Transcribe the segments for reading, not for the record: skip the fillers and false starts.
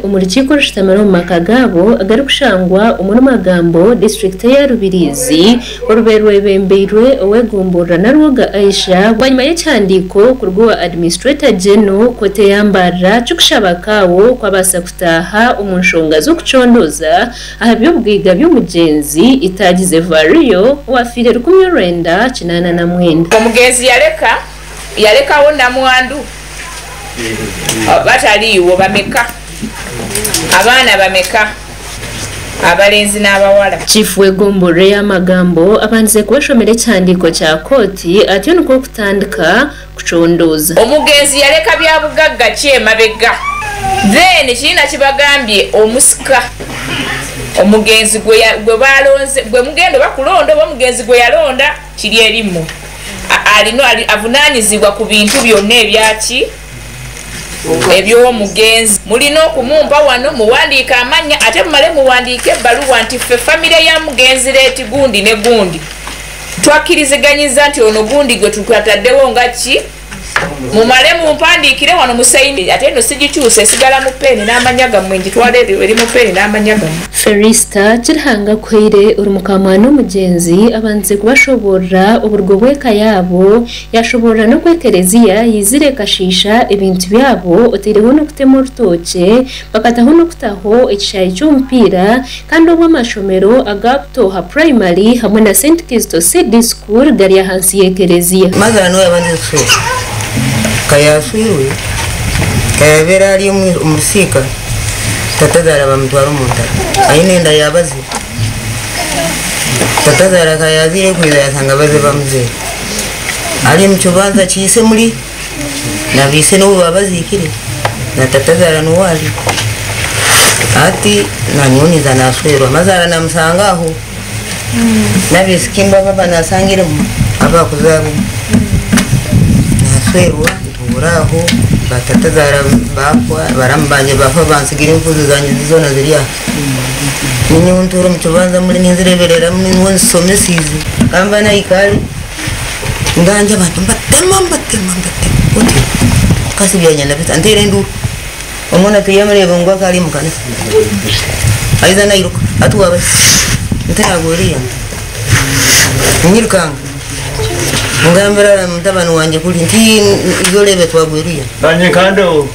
umurikiko rushitamira mu makagabo agari kushangwa umuntu magambo district ya Rubirizi uruberwe bembeirwe owegumbura na Ruga Aisha wanyuma y'cyandiko kurwa administrator general kote yambara cyukushabakawo kwabasa kutaha umunshonga zo kucondoza ahabyo bwiga by'umugenzi itagize vario wafire 1989 umugenzi yareka wona mwandu bataliwo bameka abana bameka abalenzi n'abawala Chief Wegombore y'amagambo abanze kubashomere cyandiko cya koti ati nuko kutandika kucondoza umugenzi yareka byabugagga cyemabega then kina kibagambye omusika omugenzi gwe balonze gwe mugendo bakulonda omugenzi gwe yalonda kiri erimu alino avunanyizibwa ku bintu byonna ebyaki ebyo mugenzi mulino okumumpa wano muwandika amanya ate mumale muwandike ebbaluwa nti ffe famire ya mugenzi leeti gundi ne gundi twakiriziganyiza nti ono gundi gwe tukwataddewo nga ki mumale mumpandikire wano musayini ate no sigikyuse sigala mu peni n'amanya gammwe ngitwale eri mu peni n'amanya gammwe Ferista kirhanga kwire urumukamano mugenzi abanze kubashobora uburgo bweka yabo yashobora no kwekerezia yizire kashisha ibintu byabo otiriho no kutema urutoke bakataho no kutaho ikishayi cy'umupira kandi obwa mashomero agapto primary hamwe na St Kisto CD School gari ya hansi yekerezia mazana no yabanze so kayaswiwe kayabera ali umusika tatazara bamutwara umuntu ayinenda yabaze tatazara kayazire kwiza yasanga baze bamuze ali mchubanza chise muri nabise no babazikire na tatazara no wali ati nanyoni zanaswero mazara namusanga aho nabisikimba baba nasangire abakuzabu naswerwa uraho batatazara bakwa barambanye bafa bansigira imfuzo zanje zizona ziriya ninyi unturo mchubanza muri ninzireberera muri wonsome sizi kamba na ikali nganje abantu batema uti kasi byanyana bita ndere ndu omona tuyamare bongwa kali mukane aiza na iruka atuwa basi ntagoriya nyirukanga ngambira mtabanu wanje kuli nti izolebe twagwiriya banye kando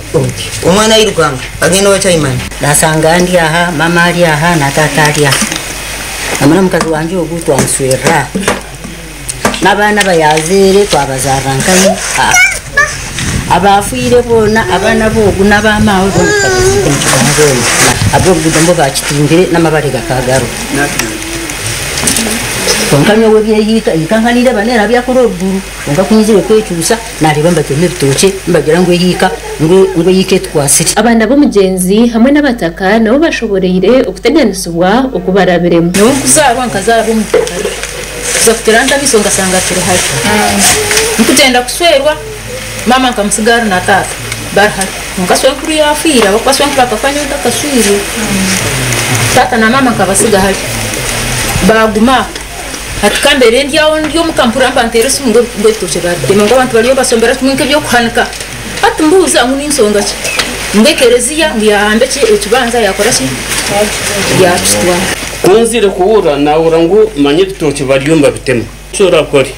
umwana irukanga agenda wacha imani nasanga ndi aha mama ali aha na tata ali aha amana mukazi wanje ogutwa nswera nabana bayazere twabazarankayi abafuire bona abana bogu nabamawe abo gudambo bakitindire namabare gakagaro konkamye webiyita ikankanire banera byakoroburu ngo kunyiziwe kwecyusa nareba mbakene bitoke mbagira ngo yika ngo yike twasiri abanda bo mugenzi hamwe n'abataka nabo bashoboreye ukuteganisubwa ukubarabiremo no kuzaba nkazara bo mutakari zakuteranda bisonga sanga tiri hafi nkugenda kuswerwa mama nkamusigara na tata barha nkaswe kuri yafira bakwaswe bakafanya ndakaswiri tata na mama kabasiga hafi baguma atkambere ndiyo mukampura mpantero simungo ngwetoche bade ngo abantu baliyo basombera tuminke byo kwanika atumbuza nguni nsonga ki ngekerezia ngiyahambe ki ekibanza yakora ki yakitwa kunzire kuura naura ngo manye tutoche baliyo bitema shora kori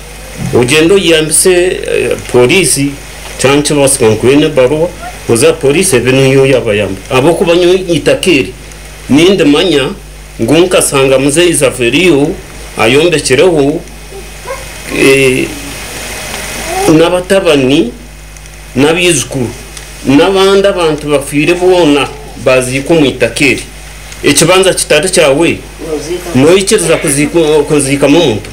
ugendo yambise polisi chanche baskankwene barua uza polisi benu yabayamba abo kubanyo itakeri ninde manya ngunka sanga muze izaferiyo ayombekereho n'abatabani n'abizukuru n'abandi abantu bafire bona bazi ko mwitakeri ikibanza kitari cyawe noyikiriza kuzika mu muntu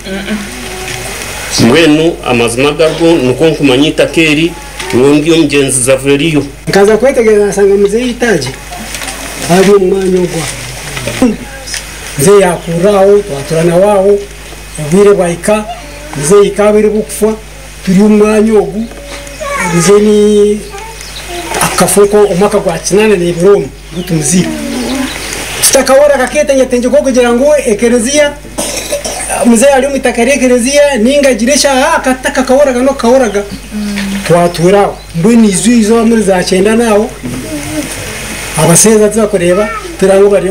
mwenu amazima gargo nuko nkumanya itakeri wongi umugenzi zaveriyo kaza kwetegereza asanga muze yitaje ari umwanya ogwa nze yakuraho twaturana waho ubire bwaika nze ikabire bukufwa turi umwanya ogu nze ni akafuko umwaka gwa kinana ne Burundi gutumuzika tutakawora kakete nyatenje ko kugira ngo ekerezia muze ari mutakari ekerezia ninga giresha akataka kaworaga no kaworaga twatura mbwe nizo muri za cyenda nawo abaseza tuzakoreba turango bari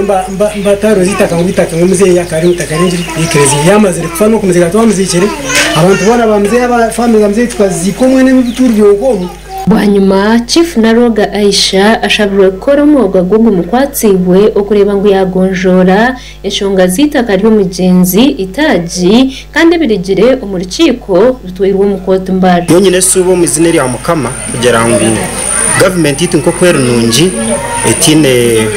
mbataro zitaka ngo bitaka ngo muzeyi yakari mutakarinjiri ikrezi yamaze kufa no kumuzika twamuzikire abantu bona bamzeyi aba family bamzeyi twazikomwe n'ibituru byogomo bwanyuma Chief Naroga Aisha ashabura gukora umwuga gwo mukwatsiwe okureba ngo yagonjora eshonga zitaka ryo mugenzi itaji kandi birigire umurikiko rutwirwa mukoto mbara yonyine subo muzineri ya mukama kugira ngo government yitu nko kwera nungi etine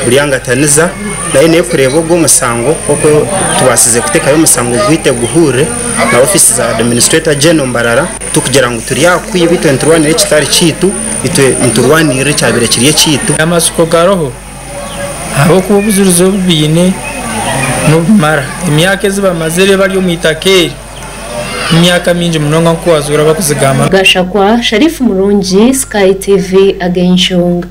buryangataniza nayo ne kureba gwo musango koko tubasize kuteka yo musango gwite guhure na office za administrator general Mbarara tukugira ngo turi yakwiye bito nturwanire kitari citu bitwe nturwanire cyabire kiriye citu amasuko garoho abo kubuzurizo bine no mara imyaka ziba mazere bari mu itakeri imyaka minji munonga ko wazura bakuzigama Gashakwa Sharifu Murungi Sky TV Agenshonga